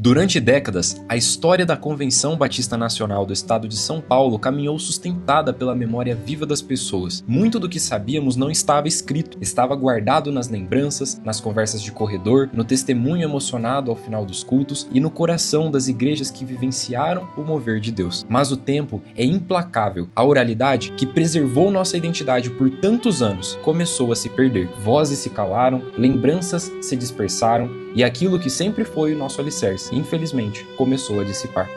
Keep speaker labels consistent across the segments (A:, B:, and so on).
A: Durante décadas, a história da Convenção Batista Nacional do Estado de São Paulo caminhou sustentada pela memória viva das pessoas. Muito do que sabíamos não estava escrito, estava guardado nas lembranças, nas conversas de corredor, no testemunho emocionado ao final dos cultos e no coração das igrejas que vivenciaram o mover de Deus. Mas o tempo é implacável. A oralidade, que preservou nossa identidade por tantos anos, começou a se perder. Vozes se calaram, lembranças se dispersaram e aquilo que sempre foi o nosso alicerce, infelizmente, começou a dissipar.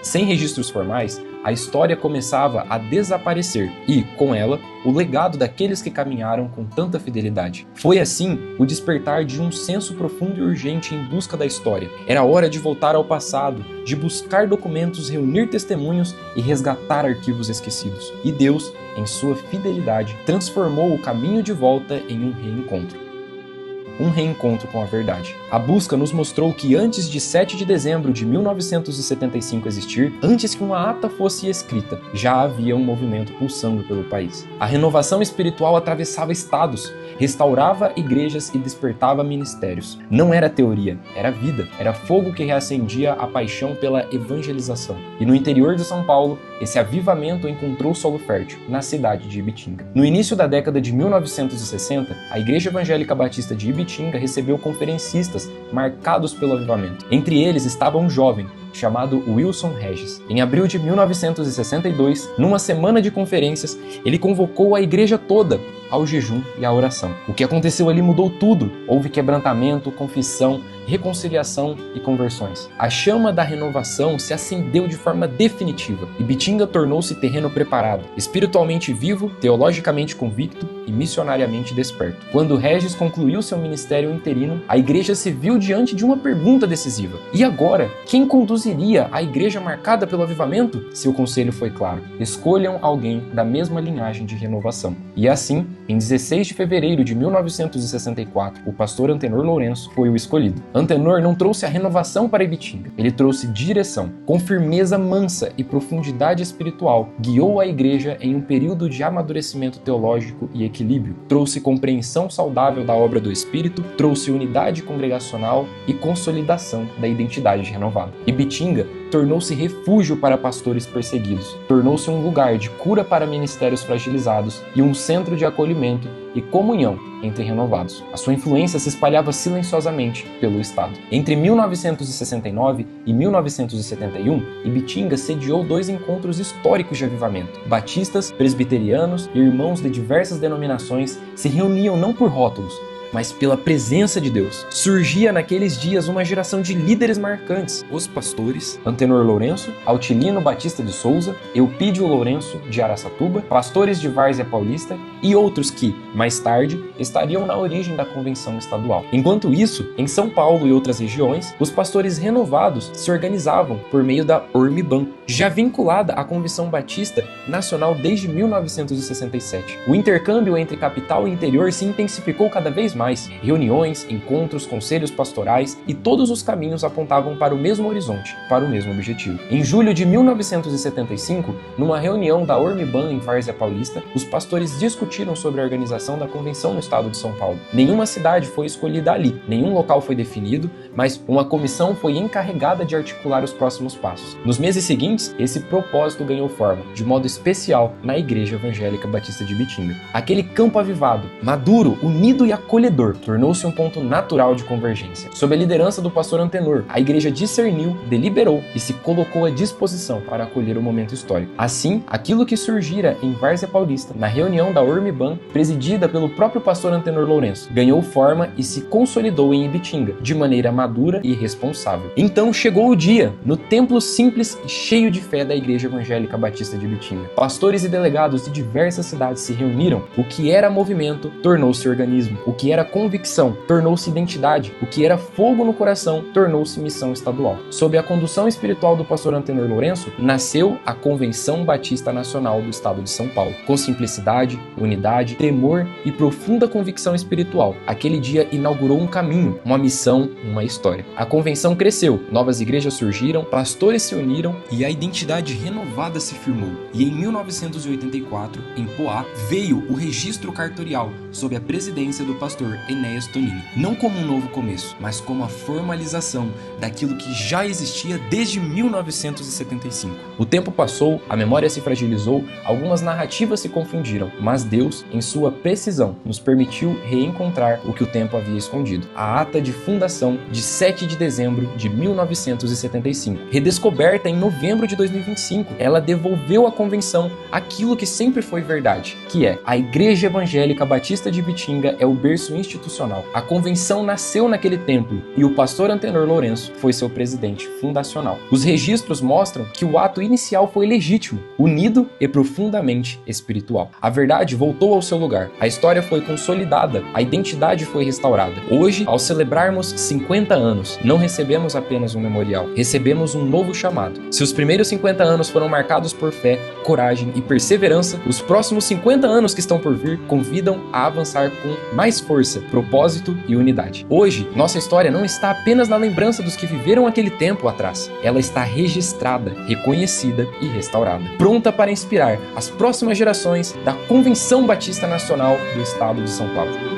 A: Sem registros formais, a história começava a desaparecer e, com ela, o legado daqueles que caminharam com tanta fidelidade. Foi assim o despertar de um senso profundo e urgente em busca da história. Era hora de voltar ao passado, de buscar documentos, reunir testemunhos e resgatar arquivos esquecidos. E Deus, em sua fidelidade, transformou o caminho de volta em um reencontro. Um reencontro com a verdade. A busca nos mostrou que antes de 7 de dezembro de 1975 existir, antes que uma ata fosse escrita, já havia um movimento pulsando pelo país. A renovação espiritual atravessava estados, restaurava igrejas e despertava ministérios. Não era teoria, era vida, era fogo que reacendia a paixão pela evangelização. E no interior de São Paulo, esse avivamento encontrou solo fértil, na cidade de Ibitinga. No início da década de 1960, a Igreja Evangélica Batista de Ibitinga recebeu conferencistas marcados pelo avivamento. Entre eles estava um jovem chamado Wilson Regis. Em abril de 1962, numa semana de conferências, ele convocou a igreja toda ao jejum e à oração. O que aconteceu ali mudou tudo. Houve quebrantamento, confissão, reconciliação e conversões. A chama da renovação se acendeu de forma definitiva. Ibitinga tornou-se terreno preparado, espiritualmente vivo, teologicamente convicto e missionariamente desperto. Quando Regis concluiu seu ministério interino, a igreja se viu diante de uma pergunta decisiva. E agora, quem conduziria a igreja marcada pelo avivamento? Seu conselho foi claro: escolham alguém da mesma linhagem de renovação. E assim, em 16 de fevereiro de 1964, o pastor Antenor Lourenço foi o escolhido. Antenor não trouxe a renovação para Ibitinga, ele trouxe direção. Com firmeza mansa e profundidade espiritual, guiou a igreja em um período de amadurecimento teológico e equilíbrio. Trouxe compreensão saudável da obra do Espírito, trouxe unidade congregacional e consolidação da identidade renovada. Ibitinga tornou-se refúgio para pastores perseguidos, tornou-se um lugar de cura para ministérios fragilizados e um centro de acolhimento e comunhão entre renovados. A sua influência se espalhava silenciosamente pelo Estado. Entre 1969 e 1971, Ibitinga sediou 2 encontros históricos de avivamento. Batistas, presbiterianos e irmãos de diversas denominações se reuniam não por rótulos, mas pela presença de Deus. Surgia naqueles dias uma geração de líderes marcantes: os pastores Antenor Lourenço, Altilino Batista de Souza, Eupídio Lourenço de Araçatuba, pastores de Várzea Paulista e outros que, mais tarde, estariam na origem da convenção estadual. Enquanto isso, em São Paulo e outras regiões, os pastores renovados se organizavam por meio da Ormiban, já vinculada à Convenção Batista Nacional desde 1967. O intercâmbio entre capital e interior se intensificou cada vez mais. Reuniões, encontros, conselhos pastorais e todos os caminhos apontavam para o mesmo horizonte, para o mesmo objetivo. Em julho de 1975, numa reunião da Ormiban em Várzea Paulista, os pastores discutiram sobre a organização da convenção no estado de São Paulo. Nenhuma cidade foi escolhida ali, nenhum local foi definido, mas uma comissão foi encarregada de articular os próximos passos. Nos meses seguintes, esse propósito ganhou forma, de modo especial, na Igreja Evangélica Batista de Ibitinga. Aquele campo avivado, maduro, unido e acolhedor, tornou-se um ponto natural de convergência. Sob a liderança do pastor Antenor, a igreja discerniu, deliberou e se colocou à disposição para acolher o momento histórico. Assim, aquilo que surgira em Várzea Paulista, na reunião da Ormiban, presidida pelo próprio pastor Antenor Lourenço, ganhou forma e se consolidou em Ibitinga, de maneira madura e responsável. Então chegou o dia, no templo simples e cheio de fé da Igreja Evangélica Batista de Ibitinga. Pastores e delegados de diversas cidades se reuniram. O que era movimento tornou-se organismo. O que era convicção tornou-se identidade, o que era fogo no coração tornou-se missão estadual. Sob a condução espiritual do pastor Antenor Lourenço, nasceu a Convenção Batista Nacional do Estado de São Paulo. Com simplicidade, unidade, temor e profunda convicção espiritual, aquele dia inaugurou um caminho, uma missão, uma história. A convenção cresceu, novas igrejas surgiram, pastores se uniram e a identidade renovada se firmou. E em 1984, em Poá, veio o registro cartorial sob a presidência do pastor pastor Enéas Tonini, não como um novo começo, mas como a formalização daquilo que já existia desde 1975. O tempo passou, a memória se fragilizou, algumas narrativas se confundiram, mas Deus, em sua precisão, nos permitiu reencontrar o que o tempo havia escondido. A ata de fundação de 7 de dezembro de 1975. Redescoberta em novembro de 2025, ela devolveu à convenção aquilo que sempre foi verdade, que é: a Igreja Evangélica Batista de Ibitinga é o berço institucional. A convenção nasceu naquele templo e o pastor Antenor Lourenço foi seu presidente fundacional. Os registros mostram que o ato inicial foi legítimo, unido e profundamente espiritual. A verdade voltou ao seu lugar, a história foi consolidada, a identidade foi restaurada. Hoje, ao celebrarmos 50 anos, não recebemos apenas um memorial, recebemos um novo chamado. Se os primeiros 50 anos foram marcados por fé, coragem e perseverança, os próximos 50 anos que estão por vir convidam a avançar com mais força, propósito e unidade. Hoje, nossa história não está apenas na lembrança dos que viveram aquele tempo atrás, ela está registrada, reconhecida e restaurada, pronta para inspirar as próximas gerações da Convenção Batista Nacional do Estado de São Paulo.